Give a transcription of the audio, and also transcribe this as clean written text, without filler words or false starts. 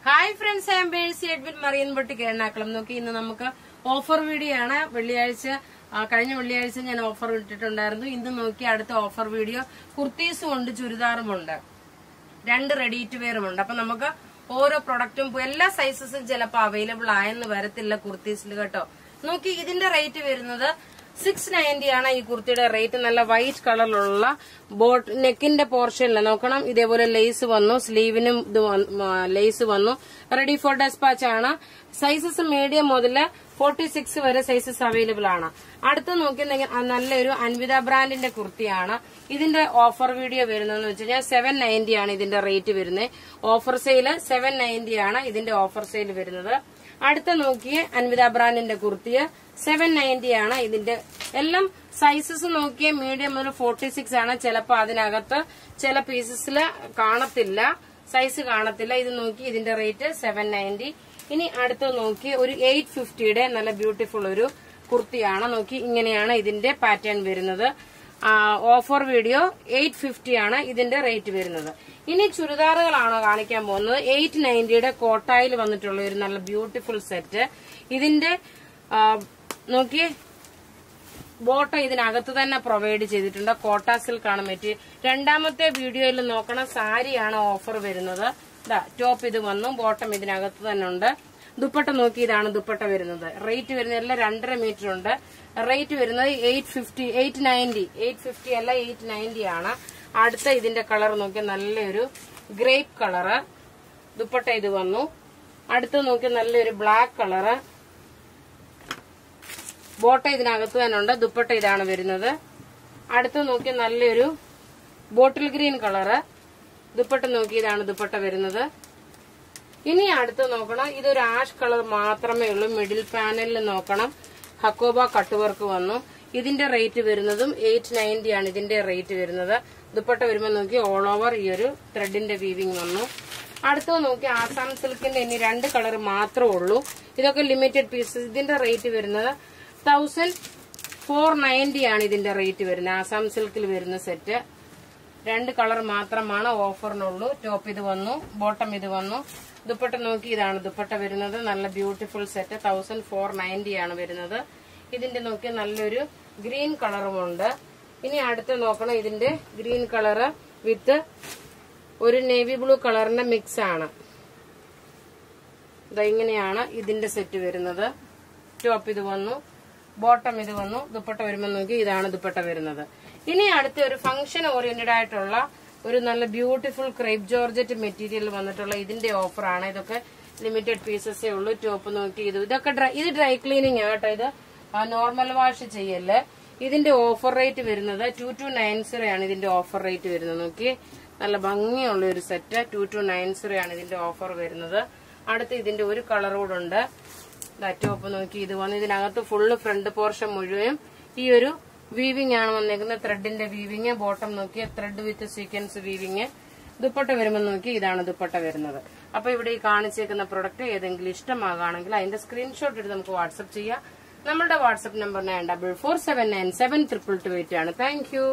Hi friends, I am Bersy Edwin Marian boutique Ernakulam. നോക്കി ഇന്ന് നമുക്ക് ഓഫർ വീഡിയോ ആണ്. കഴിഞ്ഞ വെള്ളിയാഴ്ച ഞാൻ ഓഫർ ഇട്ടിട്ടുണ്ടായിരുന്നു. ഇന്ന് നോക്കി അടുത്ത ഓഫർ വീഡിയോ കുർത്തീസും ഉണ്ട്, ചുരിദാറും ഉണ്ട്, രണ്ട് റെഡി ടു വെയറും ഉണ്ട്. അപ്പൊ നമുക്ക് ഓരോ പ്രൊഡക്റ്റും എല്ലാ സൈസസും ചിലപ്പോൾ അവൈലബിൾ ആയെന്ന് വരത്തില്ല കുർത്തീസിൽ കേട്ടോ. നോക്കി ഇതിന്റെ റേറ്റ് വരുന്നത് 690 ആണ്. ഈ കുർത്തിയുടെ റേറ്റ് നല്ല വൈറ്റ് കളറിലുള്ള നെക്കിന്റെ പോർഷനിൽ നോക്കണം. ഇതേപോലെ ലേസ് വന്നു, സ്ലീവിനും ലേസ് വന്നു. റെഡി ഫോർ ഡെസ്പാച്ച് ആണ്. സൈസസ് മീഡിയം മുതൽ 46 വരെ സൈസസ് അവൈലബിൾ ആണ്. അടുത്ത് നോക്കിയിട്ടുണ്ടെങ്കിൽ നല്ലൊരു അൻവിത ബ്രാൻഡിന്റെ കുർത്തിയാണ്. ഇതിന്റെ ഓഫർ വീഡിയോ വരുന്നതെന്ന് വെച്ച് കഴിഞ്ഞാൽ 790 ആണ് ഇതിന്റെ റേറ്റ് വരുന്നത്. ഓഫർ സെയിൽ 790 ആണ് ഇതിന്റെ ഓഫർ സെയിൽ വരുന്നത്. അടുത്ത നോക്കിയേ അൻവിത ബ്രാൻഡിന്റെ കുർത്തിയ 790 ആണ്. ഇതിന്റെ എല്ലാം സൈസസ് നോക്കിയ മീഡിയം മുതൽ 46 ആണ്. ചിലപ്പോ അതിനകത്ത് ചില പീസസിൽ കാണത്തില്ല, സൈസ് കാണത്തില്ല. ഇത് നോക്കി ഇതിന്റെ റേറ്റ് 790. ഇനി അടുത്ത് നോക്കി ഒരു 850യുടെ നല്ല ബ്യൂട്ടിഫുൾ ഒരു കുർത്തിയാണ്. നോക്കി ഇങ്ങനെയാണ് ഇതിന്റെ പാറ്റേൺ വരുന്നത്. ഓഫർ വീഡിയോ 850 ആണ് ഇതിന്റെ റേറ്റ് വരുന്നത്. ഇനി ചുരിദാറുകളാണ് കാണിക്കാൻ പോകുന്നത്. 890യുടെ കോട്ടായിൽ വന്നിട്ടുള്ള ഒരു നല്ല ബ്യൂട്ടിഫുൾ സെറ്റ്. ഇതിന്റെ നോക്കിയേ ബോട്ടം ഇതിനകത്ത് തന്നെ പ്രൊവൈഡ് ചെയ്തിട്ടുണ്ട്. കോട്ട സിൽക്കാണ് മെറ്റീരിയൽ. രണ്ടാമത്തെ വീഡിയോയിൽ നോക്കണം, സാരിയാണ് ഓഫർ വരുന്നത്. ടോപ്പ് ഇത് വന്നു, ബോട്ടം ഇതിനകത്ത് തന്നെ ഉണ്ട്. ദുപ്പട്ട നോക്കി ഇതാണ് ദുപ്പട്ട വരുന്നത്. റേറ്റ് വരുന്നത് എല്ലാം 2.5 മീറ്റർ ഉണ്ട്. റേറ്റ് വരുന്നത് 850 അല്ല 890 ആണ്. അടുത്ത ഇതിന്റെ കളർ നോക്കിയാൽ നല്ലൊരു ഗ്രേപ്പ് കളറ്. ദുപ്പട്ട ഇത് വന്നു. അടുത്ത് നോക്കിയാൽ നല്ലൊരു ബ്ലാക്ക് കളറ്. ബോട്ട ഇതിനകത്ത് തന്നെ ഉണ്ട്. ദുപ്പട്ട ഇതാണ് വരുന്നത്. അടുത്ത് നോക്കിയാൽ നല്ലൊരു ബോട്ടിൽ ഗ്രീൻ കളറ്. ദുപ്പട്ട നോക്കി ഇതാണ് ദുപ്പട്ട വരുന്നത്. ഇനി അടുത്ത് നോക്കണം, ഇതൊരു ആഷ് കളർ മാത്രമേ ഉള്ളൂ. മിഡിൽ പാനലിൽ നോക്കണം, ഹക്കോബ കട്ട് വർക്ക് വന്നു. ഇതിന്റെ റേറ്റ് വരുന്നതും 890 ആണ് ഇതിന്റെ റേറ്റ് വരുന്നത്. ദുപ്പട്ട വരുമ്പോൾ നോക്കി ഓൾ ഓവർ ഈ ഒരു ത്രെഡിന്റെ വീവിംഗ് വന്നു. അടുത്ത് നോക്കി ആസാം സിൽക്കിന്റെ ഇനി 2 കളർ മാത്രമേ ഉള്ളൂ. ഇതൊക്കെ ലിമിറ്റഡ് പീസസ്. ഇതിന്റെ റേറ്റ് വരുന്നത് 1490 ആണ് ഇതിന്റെ റേറ്റ് വരുന്നത്. ആസാം സിൽക്കിൽ വരുന്ന സെറ്റ് 2 കളർ മാത്രമാണ് ഓഫറിനുള്ളൂ. ടോപ്പ് ഇത് വന്നു, ബോട്ടം ഇത് വന്നു. ദുപ്പട്ട നോക്കി ഇതാണ് ദുപ്പട്ട വരുന്നത്. നല്ല ബ്യൂട്ടിഫുൾ സെറ്റ് 1490 ആണ് വരുന്നത്. ഇതിന്റെ നോക്കി നല്ലൊരു ഗ്രീൻ കളറുമുണ്ട്. ഇനി അടുത്ത് നോക്കണം, ഇതിന്റെ ഗ്രീൻ കളറ് വിത്ത് ഒരു നേവി ബ്ലൂ കളറിന്റെ മിക്സ് ആണ്. ഇങ്ങനെയാണ് ഇതിന്റെ സെറ്റ് വരുന്നത്. ടോപ്പ് ഇത് വന്നു, ബോട്ടം ഇത് വന്നു. ദുപ്പട്ട വരുമ്പോൾ നോക്കി ഇതാണ് ദുപ്പട്ട വരുന്നത്. ഇനി അടുത്ത ഒരു ഫംഗ്ഷൻ ഓറിയന്റഡ് ആയിട്ടുള്ള ഒരു നല്ല ബ്യൂട്ടിഫുൾ ക്രേപ്പ് ജോർജറ്റ് മെറ്റീരിയൽ വന്നിട്ടുള്ള ഇതിന്റെ ഓഫറാണ്. ഇതൊക്കെ ലിമിറ്റഡ് പീസസേ ഉള്ളൂ. ടോപ്പ് നോക്കി ഇതൊക്കെ ഇത് ഡ്രൈ ക്ലീനിങ് കേട്ടോ. ഇത് നോർമൽ വാഷ് ചെയ്യല്ലേ. ഇതിന്റെ ഓഫർ റേറ്റ് വരുന്നത് 2290 ആണ് ഇതിന്റെ ഓഫർ റേറ്റ് വരുന്നത്. നോക്കി നല്ല ഭംഗിയുള്ള ഒരു സെറ്റ് 2290 ആണ് ഇതിന്റെ ഓഫർ വരുന്നത്. അടുത്ത് ഇതിന്റെ ഒരു കളർ കൂടെ ഉണ്ട്. ടോപ്പ് നോക്കി ഇത് വന്ന് ഇതിനകത്ത് ഫുള്ള് ഫ്രണ്ട് പോർഷൻ മുഴുവൻ ഈ ഒരു വീവിംഗ് ആണ് വന്നേക്കുന്നത്. ത്രെഡിന്റെ വീവിംഗ്. ബോട്ടം നോക്കിയ ത്രെഡ് വിത്ത് സീക്വൻസ് വീവിംഗ്. ദുപ്പട്ട വരുമ്പോൾ നോക്കി ഇതാണ് ദുപ്പട്ട വരുന്നത്. അപ്പൊ ഇവിടെ ഈ കാണിച്ചേക്കുന്ന പ്രൊഡക്റ്റ് ഏതെങ്കിലും ഇഷ്ടമാകുകയാണെങ്കിൽ അതിന്റെ സ്ക്രീൻഷോട്ട് എടുത്ത് നമുക്ക് വാട്സ്ആപ്പ് ചെയ്യാം. നമ്മളുടെ വാട്സ്ആപ്പ് നമ്പർ 9447972228 ആണ്. Thank you.